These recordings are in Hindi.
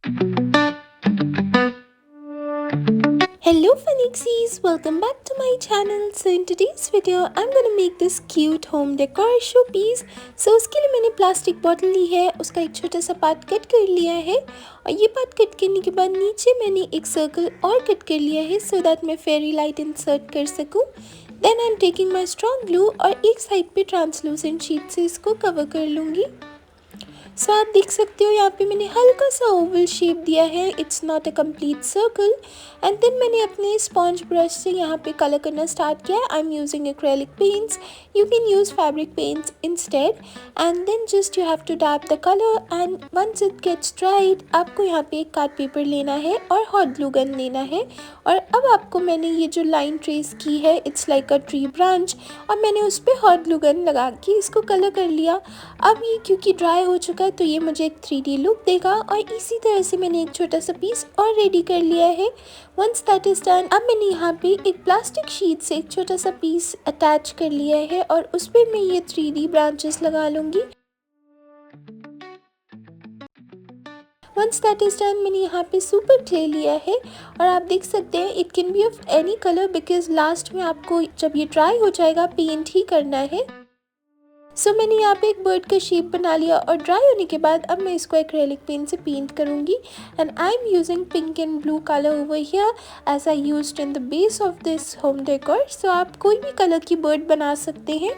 Hello Phoenixies, welcome back to my channel. So in today's video I'm gonna make this cute home decor showpiece. So उसके लिए मैंने प्लास्टिक बॉटल ली है, उसका एक छोटा सा पार्ट कट कर लिया है और ये पार्ट कट करने के बाद नीचे मैंने एक सर्कल और कट कर लिया है सो दैट मैं फेरी लाइट इंसर्ट कर सकूँ। Then I am taking my strong glue और एक साइड पे ट्रांसलूसेंट शीट से इसको कवर कर लूँगी। सो आप देख सकते हो यहाँ पे मैंने हल्का सा ओवल शेप दिया है, it's not a complete circle. And then मैंने अपने स्पॉन्ज ब्रश से यहाँ पे कलर करना स्टार्ट किया है। I am using acrylic paints, you can use fabric paints instead. And then just you have to dab the colour and once it gets dried आपको यहाँ पे एक कार्ड पेपर लेना है और हॉट ग्लू गन लेना है। और अब आपको मैंने ये जो लाइन ट्रेस की है it's like a tree branch और मैंने उस पर हॉट ग्लू गन लगा के इसको कलर कर लिया। अब ये क्योंकि ड्राई हो चुका है तो ये मुझे एक 3D लुक देगा और इसी तरह से मैंने एक छोटा सा पीस और रेडी कर लिया है। वंस दैट इज डन अब मैंने यहाँ पे एक प्लास्टिक शीट से एक छोटा सा पीस अटैच कर लिया है और उस पर मैं ये 3D ब्रांचेस लगा लूँगी। वंस दैट इज डन मैंने यहाँ पे सुपर क्ले लिया है और आप देख सकते हैं it can be of any colour because last में आपको जब ये ड्राई हो जाएगा पेंट ही करना है। सो मैंने यहाँ पे एक बर्ड का शेप बना लिया और ड्राई होने के बाद अब मैं इसको एक्रेलिक पेंट से पेंट करूँगी। And I am using pink and blue colour over here as I used in the base of this home decor. So आप कोई भी कलर की बर्ड बना सकते हैं।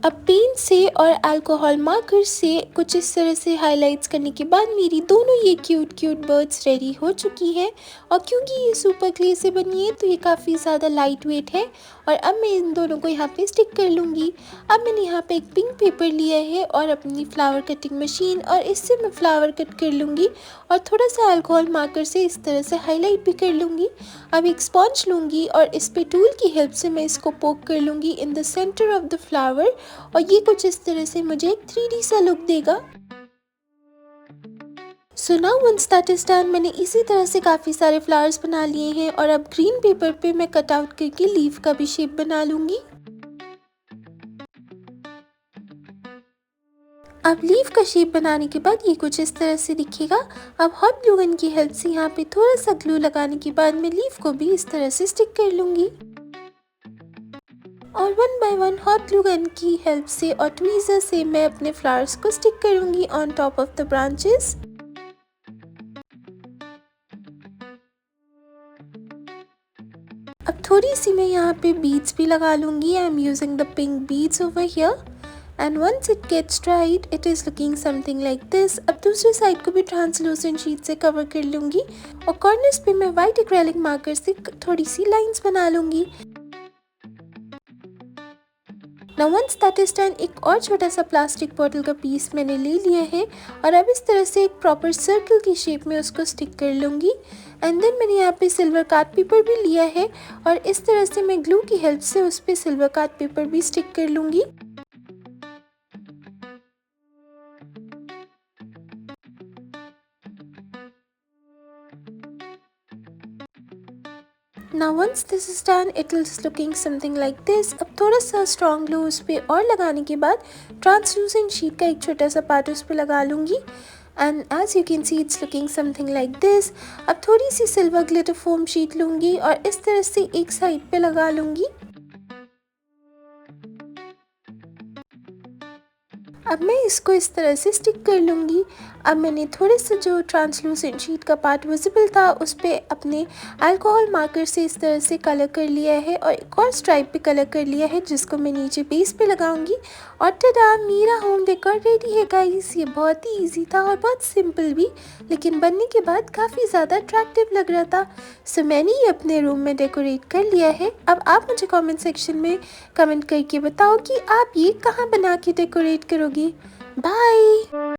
अब पेंट से और अल्कोहल मार्कर से कुछ इस तरह से हाइलाइट्स करने के बाद मेरी दोनों ये क्यूट बर्ड्स रेडी हो चुकी है। और क्योंकि ये सुपर क्ले से बनी है तो ये काफ़ी ज़्यादा लाइट वेट है और अब मैं इन दोनों को यहाँ पे स्टिक कर लूँगी। अब मैंने यहाँ पे एक पिंक पेपर लिया है और अपनी फ्लावर कटिंग मशीन और इससे मैं फ्लावर कट कर लूँगी और थोड़ा सा अल्कोहल मार्कर से इस तरह से हाईलाइट भी कर लूँगी। अब एक स्पॉन्ज लूँगी और इस पे टूल की हेल्प से मैं इसको पोक कर लूँगी in the centre of the flower और ये कुछ इस तरह से मुझे एक 3D सा लुक देगा। So now once that is done मैंने इसी तरह से काफ़ी सारे फ्लावर्स बना लिए हैं और अब ग्रीन पेपर पे मैं कट आउट करके लीफ का भी शेप बना लूँगी। अब लीफ का शेप बनाने के बाद ये कुछ इस तरह से दिखेगा। अब हॉट ग्लू गन की हेल्प से यहाँ पे थोड़ा सा ग्लू लगाने के बाद मैं लीफ को भी इस तरह से स्टिक कर लूँगी और one by one hot glue gun की हेल्प से और ट्वीज़र से मैं अपने फ्लावर्स को स्टिक करूँगी on top of the branches. अब थोड़ी सी मैं यहाँ पे बीड्स भी लगा लूँगी। I am using the pink beads over here and once it gets dried it is looking something like this. अब दूसरी साइड को भी ट्रांसलूसेंट शीट से कवर कर लूँगी और कॉर्नर्स पे मैं वाइट एक्रेलिक मार्कर से थोड़ी सी लाइंस बना लूँगी। Now once that is done एक और छोटा सा प्लास्टिक बॉटल का पीस मैंने ले लिया है और अब इस तरह से एक प्रॉपर सर्कल की शेप में उसको स्टिक कर लूँगी। एंड देन मैंने यहाँ पे सिल्वर कार्ड पेपर भी लिया है और इस तरह से मैं ग्लू की हेल्प से उस पर सिल्वर कार्ड पेपर भी स्टिक कर लूँगी। Now once this is done it is looking something like this। अब थोड़ा सा स्ट्रॉन्ग ग्लू उस पर और लगाने के बाद ट्रांसलूसेंट शीट का एक छोटा सा पार्ट उस पर लगा लूँगी and as you can see it's looking something like this. अब थोड़ी सी सिल्वर ग्लिटर फोम शीट लूँगी और इस तरह से एक साइड पे लगा लूँगी। अब मैं इसको इस तरह से स्टिक कर लूँगी। अब मैंने थोड़े से जो ट्रांसलूसेंट शीट का पार्ट विजिबल था उस पर अपने अल्कोहल मार्कर से इस तरह से कलर कर लिया है और एक और स्ट्राइप पे कलर कर लिया है जिसको मैं नीचे बेस पे लगाऊंगी। और टडा मेरा होम डेकोर रेडी है गाइस। ये बहुत ही इजी था और बहुत सिंपल भी, लेकिन बनने के बाद काफ़ी ज़्यादा अट्रैक्टिव लग रहा था। सो मैंने ये अपने रूम में डेकोरेट कर लिया है। अब आप मुझे कॉमेंट सेक्शन में कमेंट करके बताओ कि आप ये कहाँ बना के डेकोरेट करोगे। बाय।